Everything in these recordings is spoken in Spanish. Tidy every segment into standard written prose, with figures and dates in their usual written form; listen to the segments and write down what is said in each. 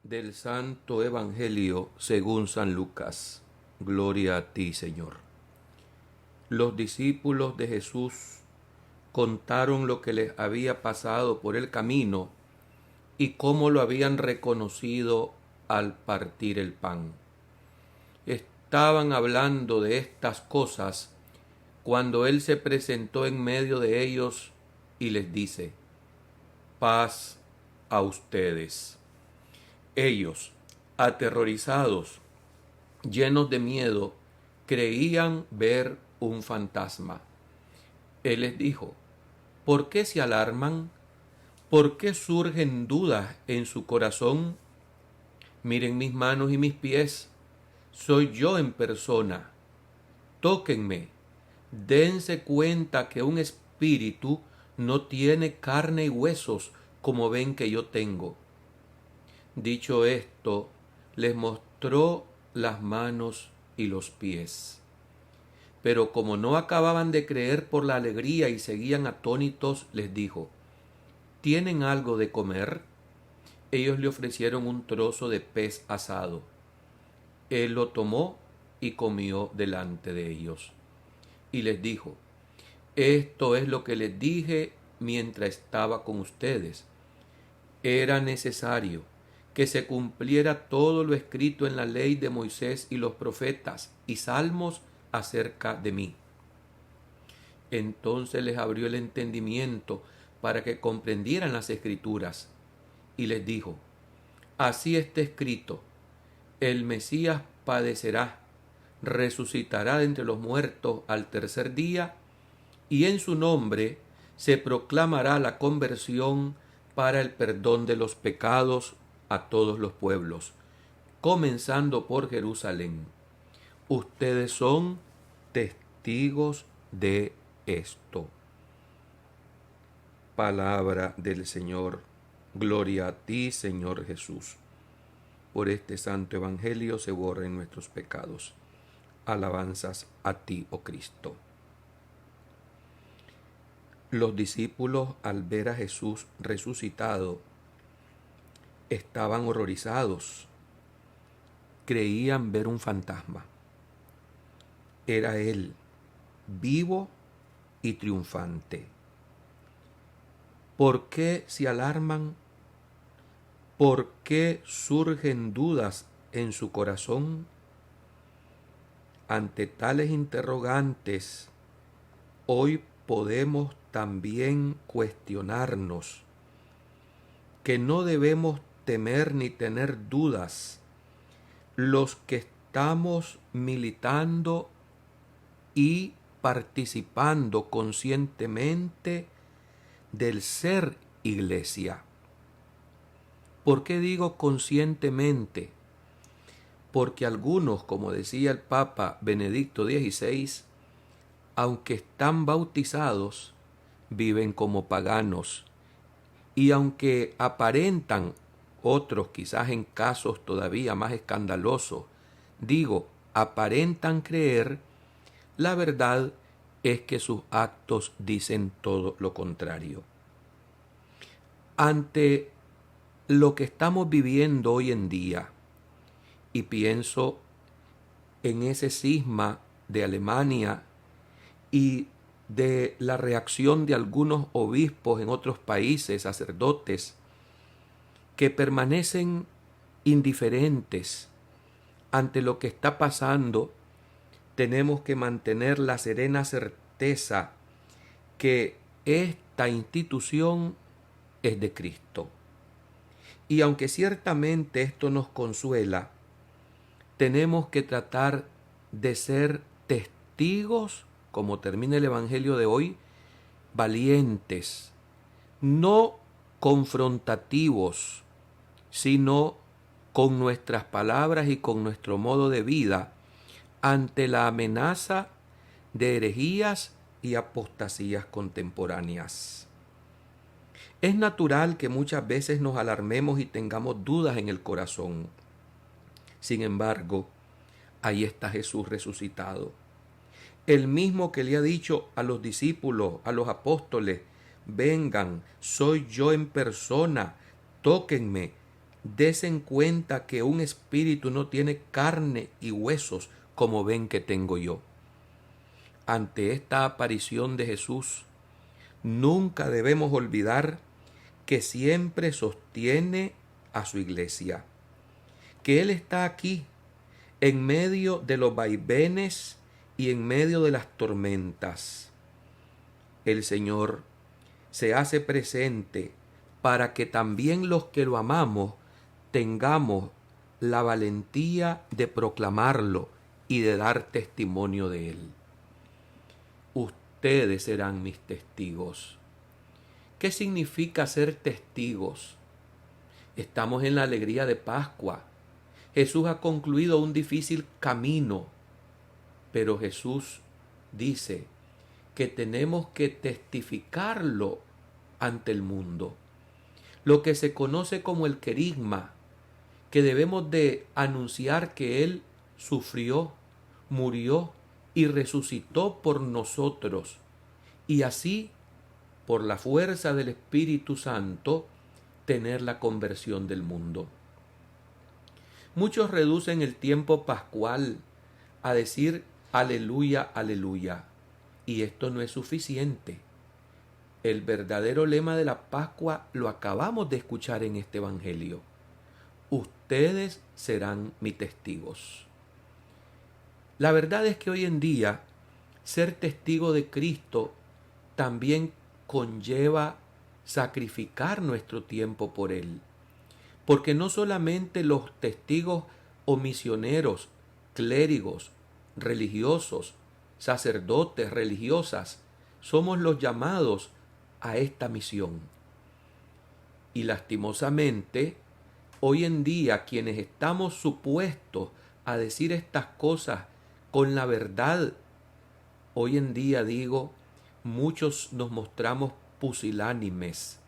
Del Santo Evangelio según San Lucas. Gloria a ti, Señor. Los discípulos de Jesús contaron lo que les había pasado por el camino y cómo lo habían reconocido al partir el pan. Estaban hablando de estas cosas cuando Él se presentó en medio de ellos y les dice: paz a ustedes. Ellos, aterrorizados, llenos de miedo, creían ver un fantasma. Él les dijo: ¿por qué se alarman? ¿Por qué surgen dudas en su corazón? Miren mis manos y mis pies, soy yo en persona. Tóquenme, dense cuenta que un espíritu no tiene carne y huesos como ven que yo tengo. Dicho esto, les mostró las manos y los pies. Pero como no acababan de creer por la alegría y seguían atónitos, les dijo: ¿tienen algo de comer? Ellos le ofrecieron un trozo de pez asado. Él lo tomó y comió delante de ellos. Y les dijo: esto es lo que les dije mientras estaba con ustedes. Era necesario que se cumpliera todo lo escrito en la ley de Moisés y los profetas y salmos acerca de mí. Entonces les abrió el entendimiento para que comprendieran las escrituras y les dijo: así está escrito, el Mesías padecerá, resucitará de entre los muertos al tercer día, y en su nombre se proclamará la conversión para el perdón de los pecados a todos los pueblos, comenzando por Jerusalén. Ustedes son testigos de esto. Palabra del Señor. Gloria a ti, Señor Jesús. Por este santo evangelio se borren nuestros pecados. Alabanzas a ti, oh Cristo. Los discípulos, al ver a Jesús resucitado, estaban horrorizados. Creían ver un fantasma. Era Él, vivo y triunfante. ¿Por qué se alarman? ¿Por qué surgen dudas en su corazón? Ante tales interrogantes, hoy podemos también cuestionarnos que no debemos temer ni tener dudas los que estamos militando y participando conscientemente del ser iglesia. ¿Por qué digo conscientemente? Porque algunos, como decía el Papa Benedicto XVI, aunque están bautizados, viven como paganos, y aunque aparentan, otros quizás en casos todavía más escandalosos, aparentan creer, la verdad es que sus actos dicen todo lo contrario. Ante lo que estamos viviendo hoy en día, y pienso en ese cisma de Alemania y de la reacción de algunos obispos en otros países, sacerdotes, que permanecen indiferentes ante lo que está pasando, tenemos que mantener la serena certeza que esta institución es de Cristo. Y aunque ciertamente esto nos consuela, tenemos que tratar de ser testigos, como termina el Evangelio de hoy, valientes, no confrontativos, sino con nuestras palabras y con nuestro modo de vida ante la amenaza de herejías y apostasías contemporáneas. Es natural que muchas veces nos alarmemos y tengamos dudas en el corazón. Sin embargo, ahí está Jesús resucitado. El mismo que le ha dicho a los discípulos, a los apóstoles: vengan, soy yo en persona, tóquenme, desen cuenta que un espíritu no tiene carne y huesos como ven que tengo yo. Ante esta aparición de Jesús, nunca debemos olvidar que siempre sostiene a su iglesia, que Él está aquí en medio de los vaivenes y en medio de las tormentas. El Señor se hace presente para que también los que lo amamos tengamos la valentía de proclamarlo y de dar testimonio de Él. Ustedes serán mis testigos. ¿Qué significa ser testigos? Estamos en la alegría de Pascua. Jesús ha concluido un difícil camino, pero Jesús dice que tenemos que testificarlo ante el mundo. Lo que se conoce como el querigma, que debemos de anunciar que Él sufrió, murió y resucitó por nosotros, y así, por la fuerza del Espíritu Santo, tener la conversión del mundo. Muchos reducen el tiempo pascual a decir aleluya, aleluya, y esto no es suficiente. El verdadero lema de la Pascua lo acabamos de escuchar en este Evangelio. Ustedes serán mis testigos. La verdad es que hoy en día ser testigo de Cristo también conlleva sacrificar nuestro tiempo por Él. Porque no solamente los testigos o misioneros, clérigos, religiosos, sacerdotes, religiosas, somos los llamados a esta misión. Y lastimosamente, hoy en día quienes estamos supuestos a decir estas cosas con la verdad, hoy en día digo, muchos nos mostramos pusilánimes,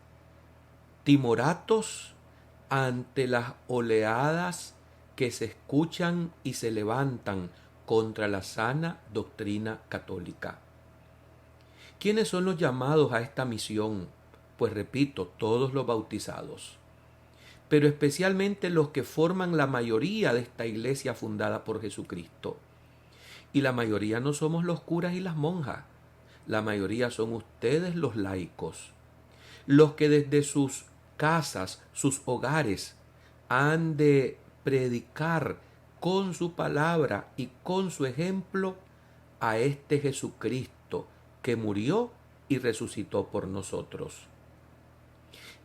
timoratos ante las oleadas que se escuchan y se levantan contra la sana doctrina católica. ¿Quiénes son los llamados a esta misión? Pues repito, todos los bautizados, pero especialmente los que forman la mayoría de esta iglesia fundada por Jesucristo. Y la mayoría no somos los curas y las monjas, la mayoría son ustedes los laicos, los que desde sus casas, sus hogares, han de predicar con su palabra y con su ejemplo a este Jesucristo que murió y resucitó por nosotros.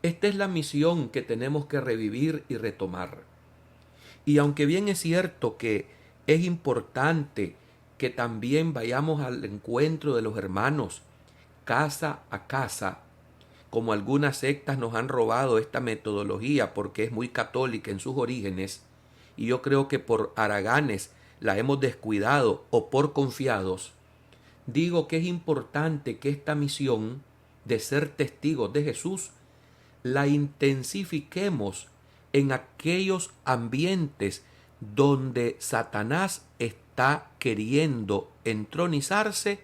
Esta es la misión que tenemos que revivir y retomar. Y aunque bien es cierto que es importante que también vayamos al encuentro de los hermanos, casa a casa, como algunas sectas nos han robado esta metodología porque es muy católica en sus orígenes, y yo creo que por haraganes la hemos descuidado o por confiados, digo que es importante que esta misión de ser testigos de Jesús la intensifiquemos en aquellos ambientes donde Satanás está queriendo entronizarse,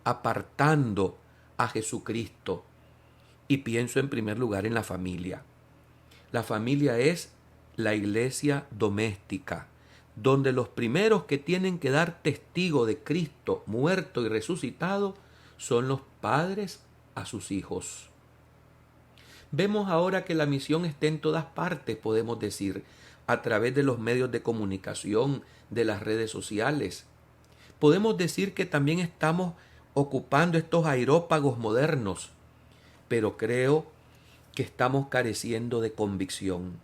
apartando a Jesucristo. Y pienso en primer lugar en la familia. La familia es la iglesia doméstica, donde los primeros que tienen que dar testigo de Cristo muerto y resucitado son los padres a sus hijos. Vemos ahora que la misión está en todas partes, podemos decir, a través de los medios de comunicación, de las redes sociales. Podemos decir que también estamos ocupando estos aerópagos modernos, pero creo que estamos careciendo de convicción,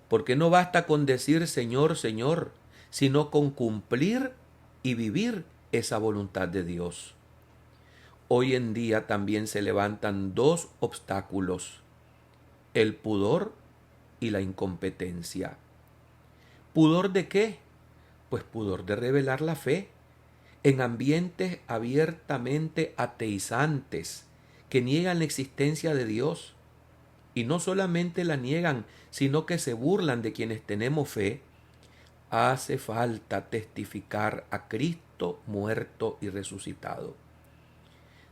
porque no basta con decir Señor, Señor, sino con cumplir y vivir esa voluntad de Dios. Hoy en día también se levantan dos obstáculos: el pudor y la incompetencia. ¿Pudor de qué? Pues pudor de revelar la fe en ambientes abiertamente ateizantes que niegan la existencia de Dios. Y no solamente la niegan, sino que se burlan de quienes tenemos fe. Hace falta testificar a Cristo muerto y resucitado.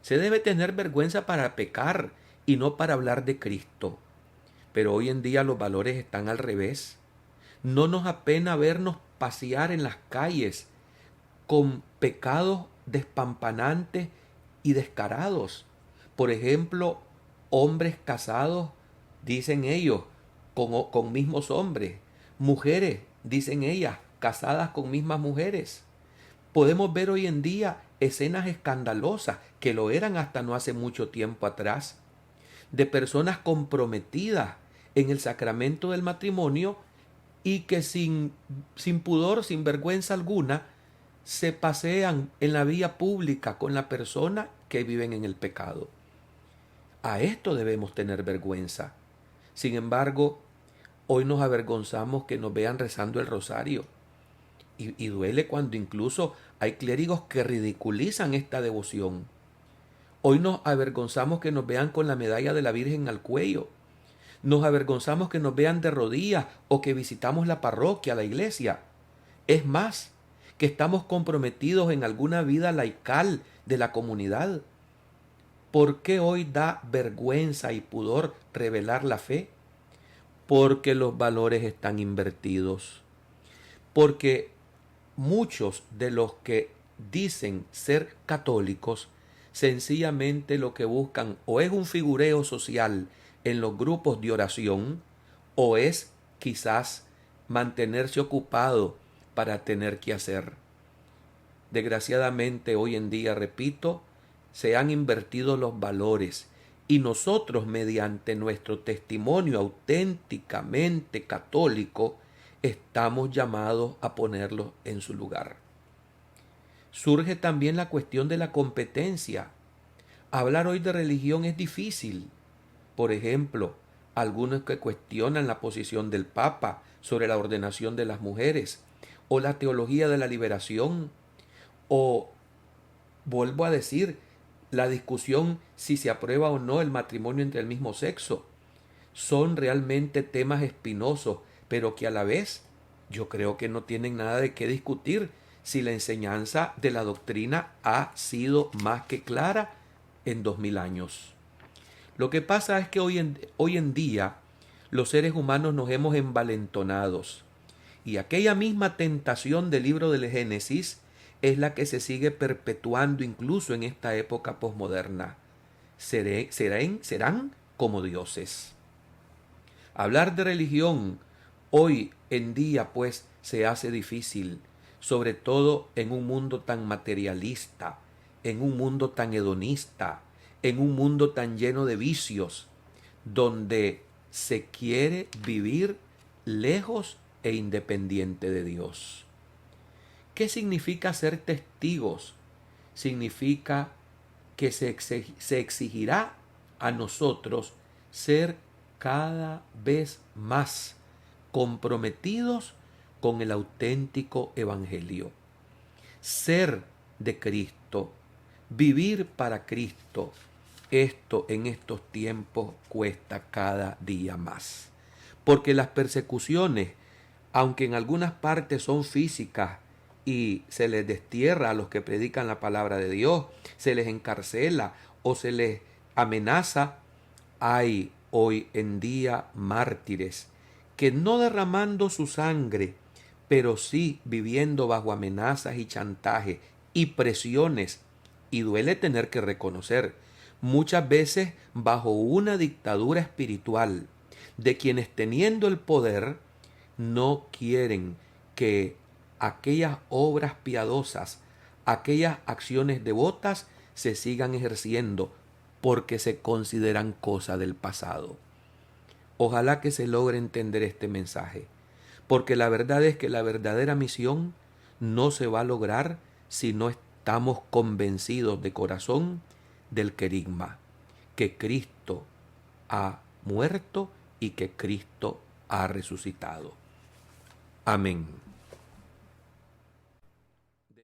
Se debe tener vergüenza para pecar y no para hablar de Cristo. pero hoy en día los valores están al revés. No nos apena vernos pasear en las calles con pecados despampanantes y descarados. Por ejemplo, hombres casados, dicen ellos, con mismos hombres. Mujeres, dicen ellas, casadas con mismas mujeres. Podemos ver hoy en día escenas escandalosas, que lo eran hasta no hace mucho tiempo atrás, de personas comprometidas en el sacramento del matrimonio y que sin pudor, sin vergüenza alguna, se pasean en la vía pública con la persona que viven en el pecado. A esto debemos tener vergüenza. Sin embargo, hoy nos avergonzamos que nos vean rezando el rosario. Y duele cuando incluso hay clérigos que ridiculizan esta devoción. Hoy nos avergonzamos que nos vean con la medalla de la Virgen al cuello. Nos avergonzamos que nos vean de rodillas o que visitamos la parroquia, la iglesia. Es más, que estamos comprometidos en alguna vida laical de la comunidad. ¿Por qué hoy da vergüenza y pudor revelar la fe? Porque los valores están invertidos. Porque muchos de los que dicen ser católicos, sencillamente lo que buscan o es un figureo social en los grupos de oración, o es quizás mantenerse ocupado para tener que hacer. Desgraciadamente hoy en día, repito, se han invertido los valores y nosotros, mediante nuestro testimonio auténticamente católico, estamos llamados a ponerlos en su lugar. Surge también la cuestión de la competencia. Hablar hoy de religión es difícil. Por ejemplo, algunos que cuestionan la posición del Papa sobre la ordenación de las mujeres, o la teología de la liberación, o, vuelvo a decir, la discusión si se aprueba o no el matrimonio entre el mismo sexo. Son realmente temas espinosos, pero que a la vez yo creo que no tienen nada de qué discutir si la enseñanza de la doctrina ha sido más que clara en 2000 años. Lo que pasa es que hoy en día los seres humanos nos hemos envalentonados y aquella misma tentación del libro del Génesis es la que se sigue perpetuando incluso en esta época posmoderna. Serán como dioses. Hablar de religión hoy en día pues se hace difícil, sobre todo en un mundo tan materialista, en un mundo tan hedonista, en un mundo tan lleno de vicios, donde se quiere vivir lejos e independiente de Dios. ¿Qué significa ser testigos? Significa que se exigirá a nosotros ser cada vez más comprometidos con el auténtico evangelio. Ser de Cristo, vivir para Cristo. Esto en estos tiempos cuesta cada día más. Porque las persecuciones, aunque en algunas partes son físicas y se les destierra a los que predican la palabra de Dios, se les encarcela o se les amenaza, hay hoy en día mártires que no derramando su sangre, pero sí viviendo bajo amenazas y chantaje y presiones, y duele tener que reconocer, muchas veces bajo una dictadura espiritual de quienes teniendo el poder no quieren que aquellas obras piadosas, aquellas acciones devotas se sigan ejerciendo porque se consideran cosa del pasado. Ojalá que se logre entender este mensaje, porque la verdad es que la verdadera misión no se va a lograr si no estamos convencidos de corazón del querigma, que Cristo ha muerto y que Cristo ha resucitado. Amén.